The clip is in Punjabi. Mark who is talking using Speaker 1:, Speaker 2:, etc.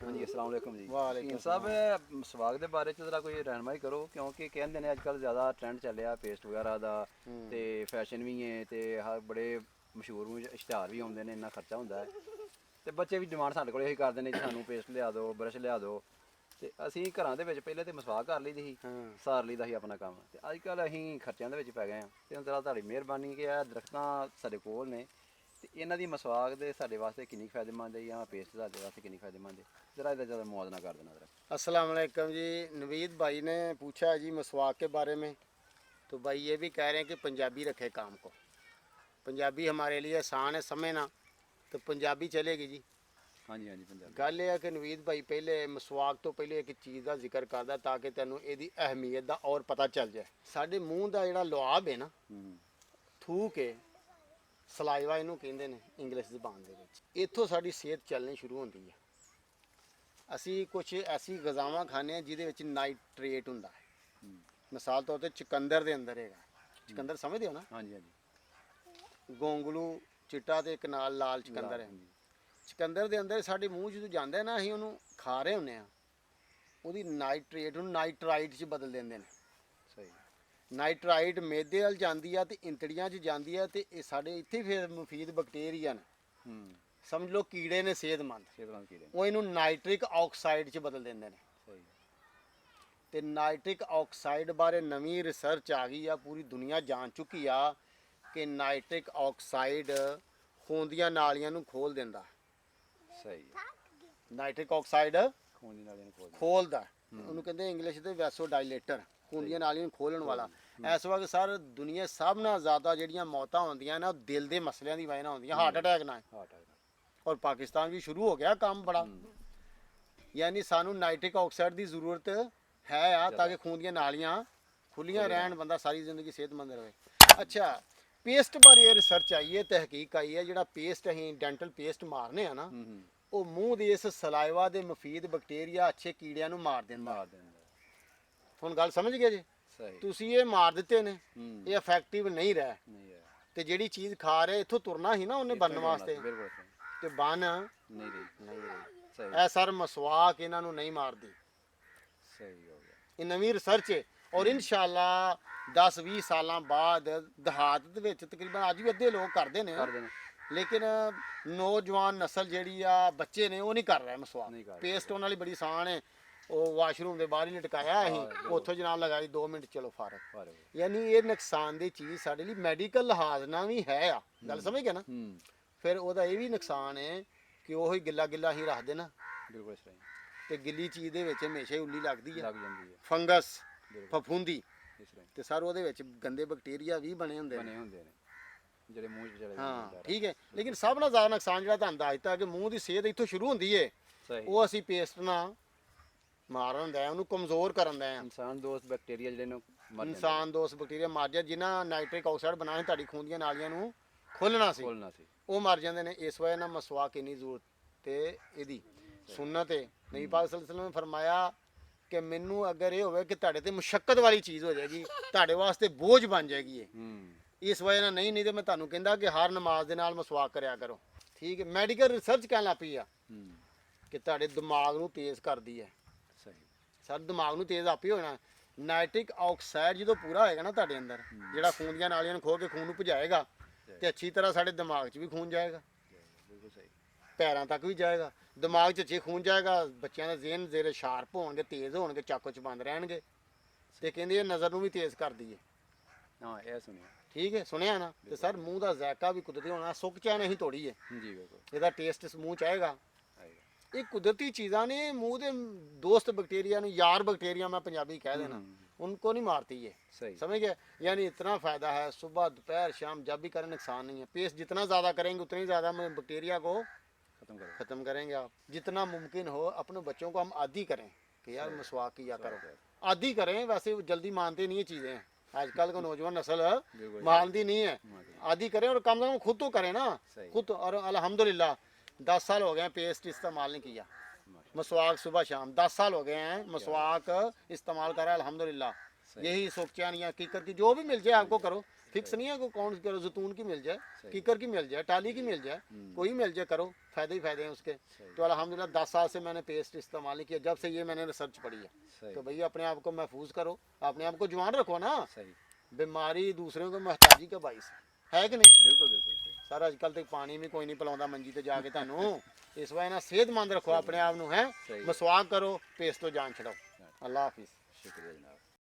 Speaker 1: ਹਾਂਜੀ अस्सलाम वालेकुम जी।
Speaker 2: वालेकुम
Speaker 1: हकीम साहब ਮਸਵਾਕ ਦੇ ਬਾਰੇ ਚ ਜ਼ਰਾ ਕੋਈ ਰਹਿਨਮਾਈ ਕਰੋ ਕਿਉਂਕਿ ਕਹਿੰਦੇ ਨੇ ਅੱਜ ਕੱਲ ਜ਼ਿਆਦਾ ਟ੍ਰੈਂਡ ਚੱਲਿਆ ਪੇਸਟ ਵਗੈਰਾ ਦਾ ਤੇ ਫੈਸ਼ਨ ਵੀ ਹੈ ਤੇ ਹਰ ਬੜੇ ਮਸ਼ਹੂਰ ਇਸ਼ਤਿਹਾਰ ਵੀ ਆਉਂਦੇ ਨੇ ਇੰਨਾ ਖਰਚਾ ਹੁੰਦਾ ਹੈ ਤੇ ਬੱਚੇ ਵੀ ਡਿਮਾਂਡ ਸਾਡੇ ਕੋਲ ਇਹੀ ਕਰਦੇ ਨੇ ਜੀ ਸਾਨੂੰ ਪੇਸਟ ਲਿਆ ਦਿਓ ਬਰਸ਼ ਲਿਆ ਦਿਓ ਤੇ ਅਸੀਂ ਘਰਾਂ ਦੇ ਵਿੱਚ ਪਹਿਲੇ ਤੇ ਮਸਵਾਕ ਕਰ ਲਈਦੀ ਸੀ ਸਾਰ ਲਈਦਾ ਸੀ ਆਪਣਾ ਕੰਮ ਤੇ ਅੱਜ ਕੱਲ ਅਸੀਂ ਖਰਚਿਆਂ ਦੇ ਵਿੱਚ ਪੈ ਗਏ ਆ ਤੇ ਜ਼ਰਾ ਤੁਹਾਡੀ ਮਿਹਰਬਾਨੀ ਕਿ ਇਹ ਦਰਖਤਾਂ ਸਾਡੇ ਕੋਲ ਨੇ ਤੇ ਇਹਨਾਂ ਦੀ ਮਸਵਾਕ ਦੇ ਸਾਡੇ ਵਾਸਤੇ ਕਿੰਨੀ ਫਾਇਦੇਮੰਦ ਹੈ ਜਾਂ ਪੇਸਟ ਸਾਡੇ ਵਾਸਤੇ कितनी फायदेमंद है ज़रा इधर ज़्यादा मुआवजा कर देना ज़रा।
Speaker 2: अस्सलाम वालेकुम जी। नवीद भाई ने पूछा जी मसवाक के बारे में, तो भाई ये भी कह रहे हैं कि पंजाबी रखे काम को। पंजाबी हमारे लिए आसान है समझना, तो पंजाबी चलेगी जी।
Speaker 1: हाँ जी हाँ जी पंजाबी।
Speaker 2: गल ये है कि नवीद भाई पहले मसवाक तो पहले एक चीज़ का जिक्र करदा ताकि तैनूं इहदी अहमियत का और पता चल जाए। साडे मूँह का जिहड़ा लुआब है ना, थूक के सलाइवा इहनूं कहंदे ने इंग्लिश ज़बान दे विच, इत्थों साडी सेहत चलनी शुरू होंदी है। ਅਸੀਂ ਕੁਝ ਐਸੀ ਗਜ਼ਾਵਾਂ ਖਾਂਦੇ ਹਾਂ ਜਿਹਦੇ ਵਿੱਚ ਨਾਈਟ੍ਰੇਟ ਹੁੰਦਾ ਹੈ। ਮਿਸਾਲ ਤੌਰ ਤੇ ਚੁਕੰਦਰ ਦੇ ਅੰਦਰ ਹੈਗਾ, ਚੁਕੰਦਰ ਸਮਝਦੇ ਹੋ ਨਾ?
Speaker 1: ਹਾਂਜੀ ਹਾਂਜੀ।
Speaker 2: ਗੋਂਗਲੂ ਚਿੱਟਾ ਤੇ ਇੱਕ ਨਾਲ ਲਾਲ ਚੁਕੰਦਰ ਹੈ। ਚੁਕੰਦਰ ਦੇ ਅੰਦਰ ਸਾਡੇ ਮੂੰਹ 'ਚ ਜਦੋਂ ਜਾਂਦਾ ਨਾ ਅਸੀਂ ਉਹਨੂੰ ਖਾ ਰਹੇ ਹੁੰਦੇ ਆ, ਉਹਦੀ ਨਾਈਟ੍ਰੇਟ ਨੂੰ ਨਾਈਟਰਾਈਟ 'ਚ ਬਦਲ ਦਿੰਦੇ ਨੇ।
Speaker 1: ਸਹੀ।
Speaker 2: ਨਾਈਟਰਾਈਟ ਮੈਦੇ ਵੱਲ ਜਾਂਦੀ ਆ ਤੇ ਇੰਤੜੀਆਂ 'ਚ ਜਾਂਦੀ ਆ ਤੇ ਇਹ ਸਾਡੇ ਇੱਥੇ ਫਿਰ ਮੁਫੀਦ ਬੈਕਟੀਰੀਆ ਨੇ, ਸਮਝ ਲਓ ਕੀੜੇ ਨੇ ਸਿਹਤਮੰਦ, ਉਹ ਇਹਨੂੰ ਨਾਈਟ੍ਰਿਕ ਆਕਸਾਈਡ 'ਚ ਬਦਲ ਦਿੰਦੇ ਨੇ। ਤੇ ਨਾਈਟ੍ਰਿਕ ਆਕਸਾਈਡ ਬਾਰੇ ਨਵੀਂ ਰਿਸਰਚ ਆ ਗਈ ਆ, ਪੂਰੀ ਦੁਨੀਆ ਜਾਣ ਚੁੱਕੀ ਆ ਕਿ ਨਾਈਟ੍ਰਿਕ ਆਕਸਾਈਡ ਖੂਨ ਦੀਆਂ ਨਾਲੀਆਂ ਨੂੰ ਖੋਲ ਦਿੰਦਾ।
Speaker 1: ਸਹੀ।
Speaker 2: ਨਾਈਟ੍ਰਿਕ ਆਕਸਾਈਡ
Speaker 1: ਖੂਨ ਦੀਆਂ ਨਾਲੀਆਂ ਨੂੰ
Speaker 2: ਖੋਲਦਾ, ਉਹਨੂੰ ਕਹਿੰਦੇ ਇੰਗਲਿਸ਼ ਦੇ ਵੈਸੋ ਡਾਇਲੇਟਰ, ਖੂਨ ਦੀਆਂ ਨਾਲੀਆਂ ਨੂੰ ਖੋਲਣ ਵਾਲਾ। ਇਸ ਵਕਤ ਸਰ ਦੁਨੀਆ ਸਭ ਨਾਲੋਂ ਜ਼ਿਆਦਾ ਜਿਹੜੀਆਂ ਮੌਤਾਂ ਹੁੰਦੀਆਂ ਨਾ, ਉਹ ਦਿਲ ਦੇ ਮਸਲਿਆਂ ਦੀ ਵਜ੍ਹਾ ਨਾਲ ਹੁੰਦੀਆਂ, ਹਾਰਟ ਅਟੈਕ ਨਾਲ। और पाकिस्तान भी शुरू हो गया काम बड़ा, यानी सानू नाइट्रिक ऑक्साइड की जरूरत है आ ताकि खून दी नालियां खुलियां रहन, बंदा सारी जिंदगी सेहतमंद रहे। अच्छा, पेस्ट बारे रिसर्च आई है, तहकीक आई है, जो पेस्ट अं डेंटल पेस्ट मारने ना, वो मूँह के इस सलाइवा के मुफीद बैक्टीरिया अच्छे कीड़िया मार देंदा। हुण गल समझ गए जी? तुसीं ये मार दिते ने, ये इफेक्टिव नहीं रहे, ते जिहड़ी चीज़ खा रहे इत्थों तुरना ही ना उन्हें बनने वास्ते, ਤੇ ਬਨ ਨਹੀਂ ਰਹੀ। ਸਹੀ। ਇਹ ਸਰ ਮਸਵਾਕ ਇਹਨਾਂ ਨੂੰ ਨਹੀਂ ਮਾਰਦੀ।
Speaker 1: ਸਹੀ ਹੋ ਗਿਆ।
Speaker 2: ਇਹ ਨਵੀਂ ਰਿਸਰਚ ਹੈ ਔਰ ਇਨਸ਼ਾਅੱਲਾ 10-20 ਸਾਲਾਂ ਬਾਅਦ ਦਿਹਾਤ ਦੇ ਵਿੱਚ ਤਕਰੀਬਨ ਅੱਜ ਵੀ ਅੱਧੇ ਲੋਕ ਕਰਦੇ ਨੇ, ਲੇਕਿਨ ਨੌਜਵਾਨ ਨਸਲ ਜਿਹੜੀ ਆ ਬੱਚੇ ਨੇ ਉਹ ਨਹੀਂ ਕਰ ਰਹੇ ਮਸਵਾਕ। ਪੇਸਟ ਉਹਨਾਂ ਲਈ ਬੜੀ ਆਸਾਨ ਹੈ, ਉਹ ਵਾਸ਼ਰੂਮ ਦੇ ਬਾਹਰ ਹੀ ਲਟਕਾਇਆ ਅਸੀਂ, ਉੱਥੋਂ ਜਨਾਬ ਲਗਾਈ 2 ਮਿੰਟ ਚਲੋ ਫਾਰਗ। ਯਾਨੀ ਇਹ ਨੁਕਸਾਨ ਦੀ ਚੀਜ਼ ਸਾਡੇ ਲਈ ਮੈਡੀਕਲ ਲਿਹਾਜ਼ ਨਾਲ ਵੀ ਹੈ ਆ, ਗੱਲ ਸਮਝ ਗਏ ਨਾ? ਫਿਰ ਉਹਦਾ ਇਹ ਵੀ ਨੁਕਸਾਨ ਹੈ ਕਿ ਉਹੀ ਗਿੱਲਾ ਗਿੱਲਾ ਹੀ ਰੱਖ ਦੇਣਾ,
Speaker 1: ਬਿਲਕੁਲ ਸਹੀ,
Speaker 2: ਤੇ ਗਿੱਲੀ ਚੀਜ਼ ਦੇ ਵਿੱਚ ਹਮੇਸ਼ਾ ਹੀ ਉੱਲੀ ਲੱਗਦੀ ਹੈ,
Speaker 1: ਲੱਗ ਜਾਂਦੀ ਹੈ,
Speaker 2: ਫੰਗਸ, ਫਫੂੰਦੀ, ਤੇ ਸਰ ਉਹਦੇ ਵਿੱਚ ਗੰਦੇ ਬੈਕਟੀਰੀਆ ਵੀ ਬਣੇ ਹੁੰਦੇ ਨੇ
Speaker 1: ਜਿਹੜੇ ਮੂੰਹ 'ਚ ਚਲੇ ਜਾਂਦੇ।
Speaker 2: ਹਾਂ ਠੀਕ ਹੈ, ਲੇਕਿਨ ਸਭ ਨਾਲੋਂ ਜ਼ਿਆਦਾ ਨੁਕਸਾਨ ਜਿਹੜਾ ਤੁਹਾਨੂੰ ਦੱਸਤਾ ਕਿ ਮੂੰਹ ਦੀ ਸਿਹਤ ਇੱਥੋਂ ਸ਼ੁਰੂ ਹੁੰਦੀ ਹੈ, ਉਹ ਅਸੀਂ ਪੇਸਟ ਨਾਲ ਮਾਰਨ ਦਾ, ਉਹਨੂੰ ਕਮਜ਼ੋਰ ਕਰਨ ਦਾ।
Speaker 1: ਇਨਸਾਨ ਦੋਸਤ ਬੈਕਟੀਰੀਆ ਜਿਹੜੇ ਨੇ
Speaker 2: ਇਨਸਾਨ ਦੋਸਤ ਬੈਕਟੀਰੀਆ ਮਰ ਜਾ, ਜਿਨ੍ਹਾਂ ਨਾਈਟ੍ਰਿਕ ਆਕਸਾਈਡ ਬਣਾਏ ਤੁਹਾਡੀ ਖੂਨ ਦੀਆਂ ਨਾਲੀਆਂ ਨੂੰ ਖੋਲਣਾ ਸੀ, ਉਹ ਮਰ ਜਾਂਦੇ ਨੇ। ਇਸ ਵਜ੍ਹਾ ਨਾਲ ਮਸਵਾਕ ਇੰਨੀ ਜ਼ਰੂਰਤ ਤੇ ਇਹਦੀ ਸੁਨਨਤ ਹੈ। ਨਬੀ ਪਾਕ ਸੱਲੱਲਾਹੁ ਅਲੈਹਿ ਵਸੱਲਮ ਨੇ ਫਰਮਾਇਆ ਕਿ ਮੈਨੂੰ ਅਗਰ ਇਹ ਹੋਵੇ ਕਿ ਤੁਹਾਡੇ ਤੇ ਮੁਸ਼ੱਕਤ ਵਾਲੀ ਚੀਜ਼ ਹੋ ਜਾਏਗੀ, ਤੁਹਾਡੇ ਵਾਸਤੇ ਬੋਝ ਬਣ ਜਾਏਗੀ ਇਹ, ਇਸ ਵਜ੍ਹਾ ਨਾਲ ਨਹੀਂ ਤੇ ਮੈਂ ਤੁਹਾਨੂੰ ਕਹਿੰਦਾ ਕਿ ਹਰ ਨਮਾਜ਼ ਦੇ ਨਾਲ ਮਸਵਾਕ ਕਰਿਆ ਕਰੋ। ਠੀਕ ਹੈ, ਮੈਡੀਕਲ ਰਿਸਰਚ ਕਹਿਣ ਲੱਗ ਪਈ ਆ ਕਿ ਤੁਹਾਡੇ ਦਿਮਾਗ ਨੂੰ ਤੇਜ਼ ਕਰਦੀ ਹੈ। ਸਹੀ ਸਰ, ਦਿਮਾਗ ਨੂੰ ਤੇਜ਼ ਆਪੇ ਹੋਣਾ। ਨਾਈਟ੍ਰਿਕ ਆਕਸਾਈਡ ਜਦੋਂ ਪੂਰਾ ਹੋਏਗਾ ਨਾ ਤੁਹਾਡੇ ਅੰਦਰ, ਜਿਹੜਾ ਖੂਨ ਦੀਆਂ ਨਾਲੀਆਂ ਨੂੰ ਖੋਲ ਕੇ ਖੂਨ ਨੂੰ ਭਜਾਏਗਾ, ਤੇ ਅੱਛੀ ਤਰ੍ਹਾਂ ਸਾਡੇ ਦਿਮਾਗ 'ਚ ਵੀ ਖੂਨ ਜਾਏਗਾ, ਬਿਲਕੁਲ ਸਹੀ, ਪੈਰਾਂ ਤੱਕ ਵੀ ਜਾਏਗਾ। ਦਿਮਾਗ 'ਚ ਅੱਛੇ ਖੂਨ ਜਾਏਗਾ, ਬੱਚਿਆਂ ਦਾ ਜ਼ਿਹਨ ਜ਼ੇਰੇ ਸ਼ਾਰਪ ਹੋਣਗੇ, ਤੇਜ਼ ਹੋਣਗੇ, ਚਾਕੋ 'ਚ ਬੰਦ ਰਹਿਣਗੇ, ਤੇ ਕਹਿੰਦੇ ਇਹ ਨਜ਼ਰ ਨੂੰ ਵੀ ਤੇਜ਼ ਕਰਦੀ ਹੈ।
Speaker 1: ਹਾਂ, ਇਹ ਸੁਣਿਆ।
Speaker 2: ਠੀਕ ਹੈ, ਸੁਣਿਆ ਨਾ? ਤੇ ਸਰ ਮੂੰਹ ਦਾ ਜ਼ਾਇਕਾ ਵੀ ਕੁਦਰਤੀ ਹੋਣਾ, ਸੁੱਕ ਚਾਹ ਨਹੀਂ ਤੋੜੀ ਹੈ
Speaker 1: ਜੀ, ਬਿਲਕੁਲ, ਇਹਦਾ
Speaker 2: ਇਹਦਾ ਟੇਸਟ ਇਸ ਮੂੰਹ 'ਚ ਆਏਗਾ। ਇਹ ਕੁਦਰਤੀ ਚੀਜ਼ਾਂ ਨੇ, ਮੂੰਹ ਦੇ ਦੋਸਤ ਬੈਕਟੀਰੀਆ ਨੂੰ, यार बैक्टीरिया मैं पंजाबी कह देना, उनको नहीं मारती ये, समझ गए? यानी इतना फ़ायदा है, सुबह दोपहर शाम जब भी करें नुकसान नहीं है। पेस्ट जितना ज़्यादा करेंगे उतनी ज़्यादा बैक्टीरिया को ख़त्म करेंगे। आप जितना मुमकिन हो अपने बच्चों को हम आदी करें कि यार मसवाक किया करो, आदी करें। वैसे जल्दी मानते नहीं ये चीज़ें, आजकल का नौजवान नस्ल मानती नहीं है। आदी करें और कम से कम खुद तो करें ना, खुद। और अल्हम्दुलिल्लाह 10 साल हो गए हैं पेस्ट इस्तेमाल नहीं किया, मसवाक सुबह शाम 10 साल हो गए हैं मसवाक इस्तेमाल करा अल्हम्दुलिल्लाह। यही सोचा नहीं है, कीकर की जो भी मिल जाए आपको करो, फिक्स नहीं है को कौन करो, जैतून की मिल जाए, कीकर की मिल जाए, टाली की मिल जाए, कोई मिल जाए करो, फायदे ही फायदे हैं उसके। तो अल्हम्दुलिल्लाह 10 साल से मैंने पेस्ट इस्तेमाल नहीं किया, जब से ये मैंने रिसर्च पढ़ी है। तो भैया अपने आप को महफूज करो, अपने आप को जवान रखो ना, बीमारी दूसरों को मोहताजी का बाइस है कि नहीं।
Speaker 1: बिल्कुल बिल्कुल
Speaker 2: सर अजकल तो पानी भी कोई नहीं पिलाਉਂਦਾ मंजी ते जाके ਤੁਹਾਨੂੰ, इस वजह ना सेहतमंद रखो अपने आप ਨੂੰ है, मसवाक करो, पेस्ट तो जान छड़ाओ। अल्लाह हाफिज़।
Speaker 1: शुक्रिया जनाब।